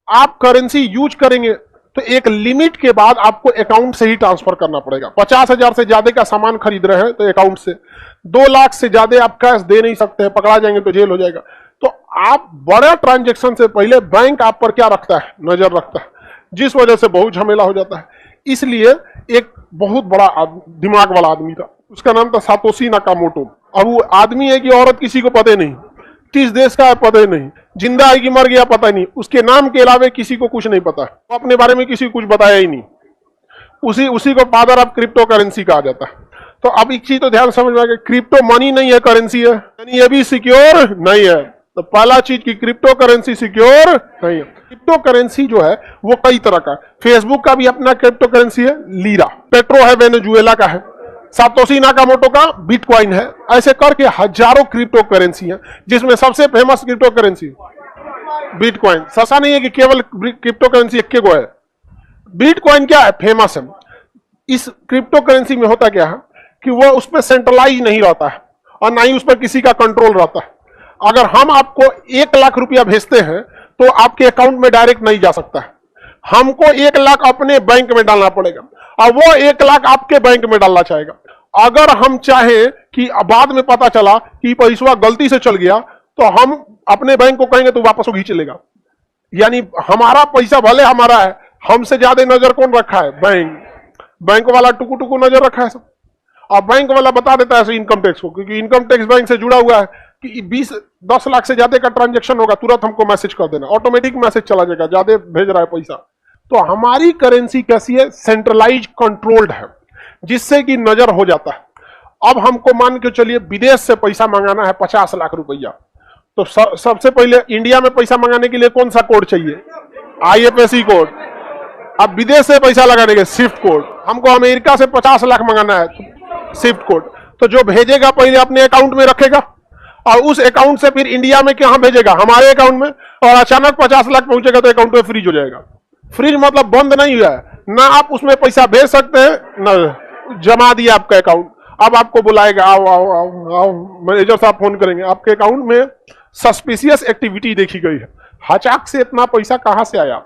आप currency use करेंगे तो एक लिमिट के बाद आपको अकाउंट से ही ट्रांसफर करना पड़ेगा। 50,000 से ज्यादा का सामान खरीद रहे हैं तो अकाउंट से, 2 लाख से ज्यादा आप कैश दे नहीं सकते हैं, पकड़ा जाएंगे तो जेल हो जाएगा। तो आप बड़े ट्रांजैक्शन से पहले बैंक आप पर क्या रखता है, नजर रखता है, जिस वजह से बहुत झमेला हो जाता है। इसलिए एक बहुत बड़ा दिमाग वाला आदमी था, उसका नाम था सातोशी नाकामोटो। अब वो आदमी है कि औरत किसी को पता नहीं, किस देश का है पता नहीं, जिंदा है कि मर गया पता नहीं, उसके नाम के अलावा किसी को कुछ नहीं पता, तो अपने बारे में किसी को कुछ बताया ही नहीं। उसी को फादर ऑफ क्रिप्टो करेंसी कहा जाता है। तो अब एक चीज तो ध्यान समझ में आ गया, क्रिप्टो मनी नहीं है, करेंसी है, यानी ये भी सिक्योर नहीं है। तो पहला चीज की क्रिप्टो करेंसी सिक्योर नहीं है। क्रिप्टो करेंसी जो है वो कई तरह का, फेसबुक का भी अपना क्रिप्टो करेंसी है, लीरा, पेट्रो है वेनेजुएला का है, सातोशी नाकामोटो का बिटकॉइन है, ऐसे करके हजारों क्रिप्टो करेंसी है, जिसमें सबसे फेमस क्रिप्टो करेंसी बिटकॉइन। ससा नहीं है कि केवल क्रिप्टो करेंसी एक को है, बिटकॉइन क्या है, फेमस है। इस क्रिप्टो करेंसी में होता क्या है कि वो उस पर सेंट्रलाइज नहीं रहता है और ना ही उस पर किसी का कंट्रोल रहता है। अगर हम आपको 1 लाख रुपया भेजते हैं तो आपके अकाउंट में डायरेक्ट नहीं जा सकता है, हमको 1 लाख अपने बैंक में डालना पड़ेगा और वो 1 लाख आपके बैंक में डालना चाहेगा। अगर हम चाहें कि बाद में पता चला कि पैसा गलती से चल गया तो हम अपने बैंक को कहेंगे तो वापस वो खींच लेगा। यानी हमारा पैसा भले हमारा है, हमसे ज्यादा नजर कौन रखा है, बैंक वाला टुकु टुकु नजर रखा है सब। और बैंक वाला बता देता है इनकम टैक्स को, क्योंकि इनकम टैक्स बैंक से जुड़ा हुआ है कि 10 लाख से ज्यादा का ट्रांजैक्शन होगा तुरंत हमको मैसेज कर देना, ऑटोमेटिक मैसेज चला जाएगा ज्यादा भेज रहा है पैसा। तो हमारी करेंसी कैसी है, सेंट्रलाइज कंट्रोल्ड है, जिससे कि नजर हो जाता है। अब हमको मान के चलिए विदेश से पैसा मंगाना है 50 लाख रुपया, तो सबसे पहले इंडिया में पैसा मंगाने के लिए कौन सा कोड चाहिए, IFSC कोड। अब विदेश से पैसा लगाने के स्विफ्ट कोड, हमको अमेरिका से 50 लाख मंगाना है तो स्विफ्ट कोड। तो जो भेजेगा पहले अपने अकाउंट में रखेगा और उस अकाउंट से फिर इंडिया में कहां भेजेगा, हमारे अकाउंट में, और अचानक 50 लाख पहुंचेगा तो अकाउंट में फ्रीज हो जाएगा। फ्रीज मतलब बंद नहीं हुआ है, ना आप उसमें पैसा भेज सकते हैं ना जमा दिया आपका अकाउंट। अब आपको बुलाएगा, आओ आओ आओ आओ, मैनेजर साहब फोन करेंगे, आपके अकाउंट में सस्पिशियस एक्टिविटी देखी गई है, हचाक से इतना पैसा कहां से आया,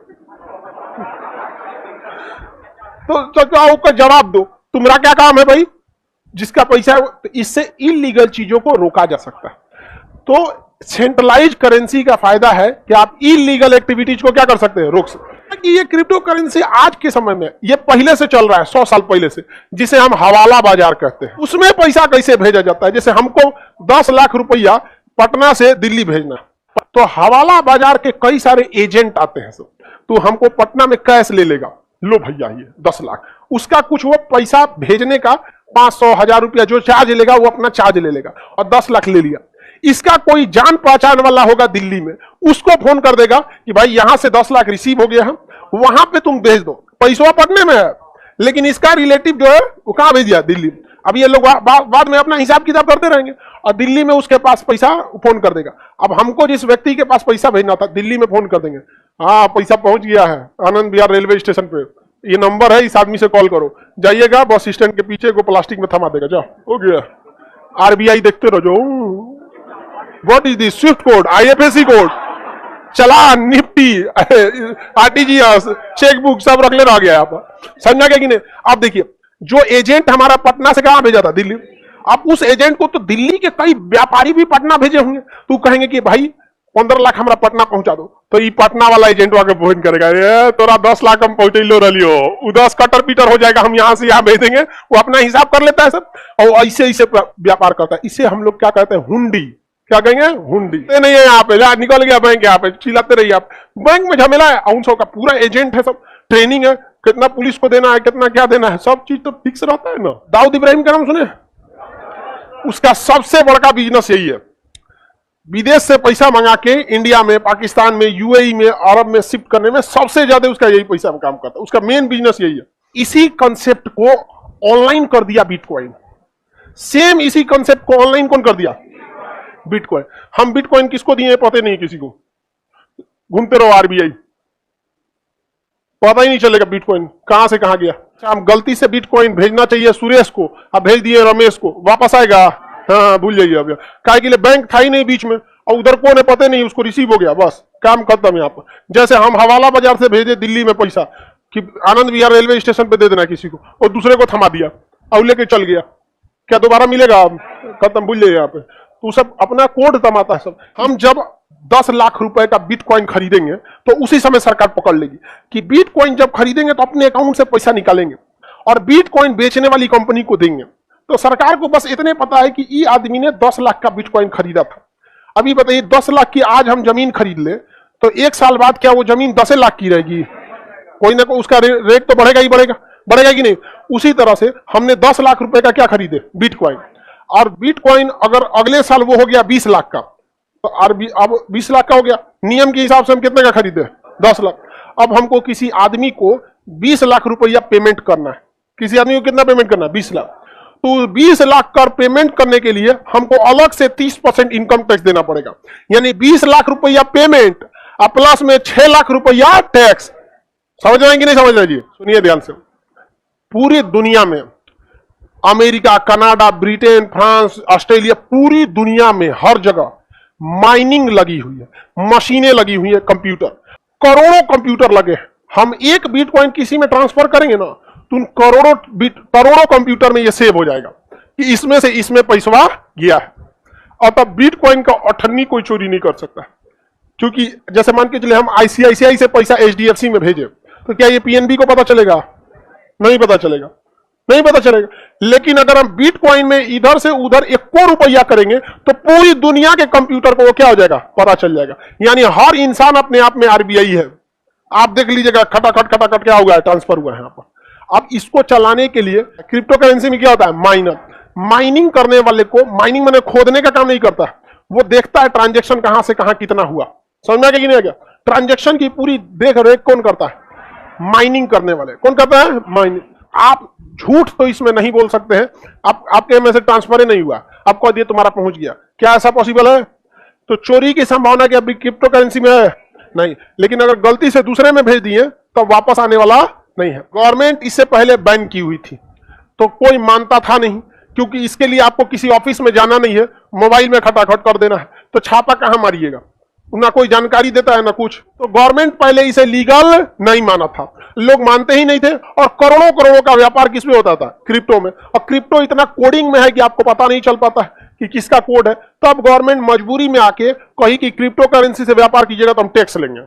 तो जाओ का जवाब दो, तुम्हारा क्या काम है भाई, जिसका पैसा है। तो इससे इलीगल चीजों को रोका जा सकता है। तो सेंट्रलाइज करेंसी का फायदा है कि आप इलीगल एक्टिविटीज को क्या कर सकते हैं, रोक सकते हैं। कि ये क्रिप्टो करेंसी आज के समय में, ये पहले से चल रहा है, 100 साल पहले से, जिसे हम हवाला बाजार कहते हैं। उसमें पैसा कैसे भेजा जाता है, जैसे हमको 10 लाख रुपया पटना से दिल्ली भेजना, तो हवाला बाजार के कई सारे एजेंट आते हैं सब, तो हमको पटना में कैश ले लेगा, लो भैया ये 10 लाख, उसका कुछ वो पैसा भेजने का 500 1000 रुपया जो चार्ज लेगा वो अपना चार्ज ले लेगा, और 10 लाख ले लिया। इसका कोई जान पहचान वाला होगा दिल्ली में, उसको फोन कर देगा कि भाई यहां से 10 लाख रिसीव हो गया है, वहां पे तुम भेज दो, पैसा पटने में है, लेकिन इसका रिलेटिव जो है वो कहां भेज दिया, दिल्ली। अब ये लोग बाद में अपना हिसाब किताब करते रहेंगे, और दिल्ली में उसके पास पैसा फोन कर देगा। अब हमको जिस व्यक्ति के पास पैसा भेजना था दिल्ली में फोन कर देंगे, हाँ पैसा पहुंच गया है आनंद विहार रेलवे स्टेशन पे, ये नंबर है, इस आदमी से कॉल करो, जाइएगा बस स्टैंड के पीछे को प्लास्टिक में थमा देगा, जाओ हो गया। RBI देखते रहो, जो what is this, Swift code, IFSC code, challan, Nifty, RTGS, chequebook सब रख लेना आ गया आप, समझा क्या कि नहीं। आप देखिए जो एजेंट हमारा पटना से कहां भेजा था, दिल्ली, आप उस एजेंट को तो दिल्ली के कई व्यापारी भी पटना भेजे होंगे, तो कहेंगे कि भाई 15 लाख हमारा पटना पहुंचा दो, तो ये पटना वाला एजेंट आके फोन करेगा, ये तोरा 10 लाख हम पहुंचे लो रलियो, उधर कटर पीटर हो जाएगा, हम यहां से यहां भेज देंगे, वो अपना हिसाब कर लेता है सब, और ऐसे ऐसे व्यापार करता है। इसे हम लोग क्या कहते हैं, हुंडी, क्या कहेंगे, हुंडी। नहीं है यहाँ पे, निकल गया बैंक, यहाँ पे चिल्लाते रहिए आप, बैंक में झमेला है, आउंसों का पूरा एजेंट है, सब ट्रेनिंग है, कितना पुलिस को देना है, कितना क्या देना है, सब चीज तो फिक्स रहता है ना। दाऊद इब्राहिम का नाम सुने, उसका सबसे बड़ा बिजनेस यही है, विदेश से पैसा मंगा के इंडिया में, पाकिस्तान में, UAE में, अरब में शिफ्ट करने में सबसे ज्यादा उसका यही पैसा में काम करता है, उसका मेन बिजनेस यही है। इसी कंसेप्ट को ऑनलाइन कर दिया बिटकॉइन, सेम इसी कंसेप्ट को ऑनलाइन कौन कर दिया, बिटकॉइन। हम बिटकॉइन किसको दिए पता नहीं किसी को, घूमते रहो RBI, पता ही नहीं चलेगा बिटकॉइन कहां से कहां गया। हम गलती से बिटकॉइन भेजना चाहिए सुरेश को, अब भेज दिए रमेश को, वापस आएगा, हाँ भूल जाइए। अब क्या के लिए बैंक था ही नहीं बीच में, और उधर कौन है पता नहीं, उसको रिसीव हो गया, बस काम खत्म यहाँ पर। जैसे हम हवाला बाजार से भेजे दिल्ली में पैसा कि आनंद विहार रेलवे स्टेशन पे दे देना किसी को, और दूसरे को थमा दिया और लेके चल गया, क्या दोबारा मिलेगा? खत्म, भूल जाइए यहाँ पे। तो सब अपना कोड तमाता है सब। हम जब 10 लाख रुपए का बिटकॉइन खरीदेंगे तो उसी समय सरकार पकड़ लेगी कि बिटकॉइन जब खरीदेंगे तो अपने अकाउंट से पैसा निकालेंगे और बिटकॉइन बेचने वाली कंपनी को देंगे। तो सरकार को बस इतने पता है कि ये आदमी ने 10 लाख का बिटकॉइन खरीदा था। अभी बताइए 10 लाख की आज हम जमीन खरीद ले तो 1 साल बाद क्या वो जमीन 10 लाख की रहेगी? कोई ना कोई उसका रेट तो बढ़ेगा ही बढ़ेगा, बढ़ेगा कि नहीं? उसी तरह से हमने 10 लाख रुपए का क्या खरीदे? बिटकॉइन। और बिटकॉइन अगर अगले साल वो हो गया 20 लाख का, तो अब 20 लाख का हो गया। नियम के हिसाब से हम कितने का खरीदे? 10 लाख। अब हमको किसी आदमी को 20 लाख रुपया पेमेंट करना है। किसी आदमी को कितना पेमेंट करना है? 20 लाख। तो 20 लाख का पेमेंट करने के लिए हमको अलग से 30% इनकम टैक्स देना पड़ेगा। यानी 20 लाख रुपया पेमेंट और प्लस में 6 लाख रुपया टैक्स। समझ रहे हैं कि नहीं समझ रहे जी? सुनिए ध्यान से। पूरी दुनिया में America, Canada, Britain, France, Australia, पूरी दुनिया में हर जगह माइनिंग लगी हुई है, मशीनें लगी हुई है, कंप्यूटर, करोड़ों कंप्यूटर लगे हैं। हम एक बिटकॉइन किसी में ट्रांसफर करेंगे ना तो उन करोड़ों कंप्यूटर में ये सेव हो जाएगा कि इसमें से इसमें पैसा गया है। और तब बिटकॉइन का अठन्नी कोई चोरी नहीं कर सकता, क्योंकि जैसे मान के चले हम आईसीआईसीआई से पैसा एचडीएफसी में भेजे तो क्या ये पीएनबी को पता चलेगा? नहीं पता चलेगा, नहीं पता चलेगा। लेकिन अगर हम बिटकॉइन में इधर से उधर 1 रुपया करेंगे तो पूरी दुनिया के कंप्यूटर को वो क्या हो जाएगा? पता चल जाएगा। यानी हर इंसान अपने आप में आरबीआई है। आप देख लीजिएगा खटाखट खटाखट क्या हुआ है? ट्रांसफर हुआ है यहाँ पर। अब इसको चलाने के लिए क्रिप्टो करेंसी में क्या होता है? माइनर। माइनिंग करने वाले को, माइनिंग मैंने खोदने का काम नहीं करता, वो देखता है ट्रांजेक्शन कहां से कहां कितना हुआ। समझ में आ गया कि नहीं आ गया? ट्रांजेक्शन की पूरी देख रेख कौन करता है? माइनिंग करने वाले। कौन करता है? माइनिंग। आप झूठ तो इसमें नहीं बोल सकते हैं। आपके में से ट्रांसफर ही नहीं हुआ, आप कह दिए तुम्हारा पहुंच गया, क्या ऐसा पॉसिबल है? तो चोरी की संभावना क्या क्रिप्टो करेंसी में है? नहीं। लेकिन अगर गलती से दूसरे में भेज दिए तो वापस आने वाला नहीं है। गवर्नमेंट इससे पहले बैन की हुई थी तो कोई मानता था नहीं, क्योंकि इसके लिए आपको किसी ऑफिस में जाना नहीं है, मोबाइल में खटाखट कर देना है। तो छापा कहां मारिएगा? ना कोई जानकारी देता है ना कुछ। तो गवर्नमेंट पहले इसे लीगल नहीं माना था, लोग मानते ही नहीं थे। और करोड़ों करोड़ों का व्यापार किसमें होता था? क्रिप्टो में। और क्रिप्टो इतना कोडिंग में है कि आपको पता नहीं चल पाता है कि किसका कोड है। तो अब गवर्नमेंट मजबूरी में आके कही कि क्रिप्टो करेंसी से व्यापार कीजिएगा तो हम टैक्स लेंगे।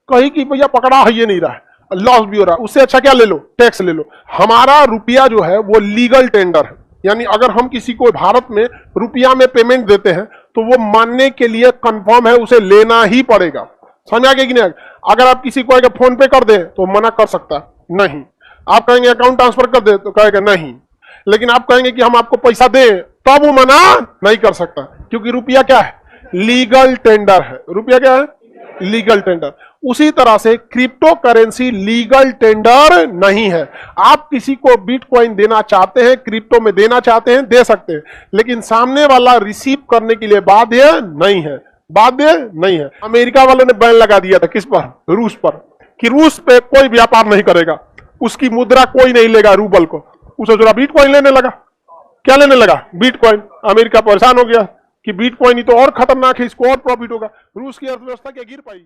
कही कि भैया पकड़ा है, ये नहीं रहा है, लॉस भी हो रहा है, उससे अच्छा क्या ले लो? टैक्स ले लो। हमारा रुपया जो है वो लीगल टेंडर है। यानी अगर हम किसी को भारत में रुपया में पेमेंट देते हैं तो वो मानने के लिए कंफर्म है, उसे लेना ही पड़ेगा। समझ आ गया कि नहीं? अगर आप किसी को अगर फोन पे कर दे तो मना कर सकता नहीं। आप कहेंगे अकाउंट ट्रांसफर कर दे तो कहेगा नहीं। लेकिन आप कहेंगे कि हम आपको पैसा दें तब वो मना नहीं कर सकता, क्योंकि रुपया क्या है? लीगल टेंडर है। रुपया क्या है? Legal tender. उसी तरह से क्रिप्टो करेंसी लीगल टेंडर नहीं है। आप किसी को बिटकॉइन देना चाहते हैं, क्रिप्टो में देना चाहते हैं, दे सकते हैं, लेकिन सामने वाला रिसीव करने के लिए बाध्य नहीं है। बाध्य नहीं है। अमेरिका वालों ने बैन लगा दिया था किस पर? रूस पर, कि रूस पे कोई व्यापार नहीं करेगा, उसकी मुद्रा कोई नहीं लेगा रूबल को। उसे जरा बिटकॉइन लेने लगा। क्या लेने लगा? बिटकॉइन। अमेरिका परेशान हो गया कि बिटकॉइन ही तो और खतरनाक है, इसको और प्रॉफिट होगा। रूस की अर्थव्यवस्था क्या गिर पाई?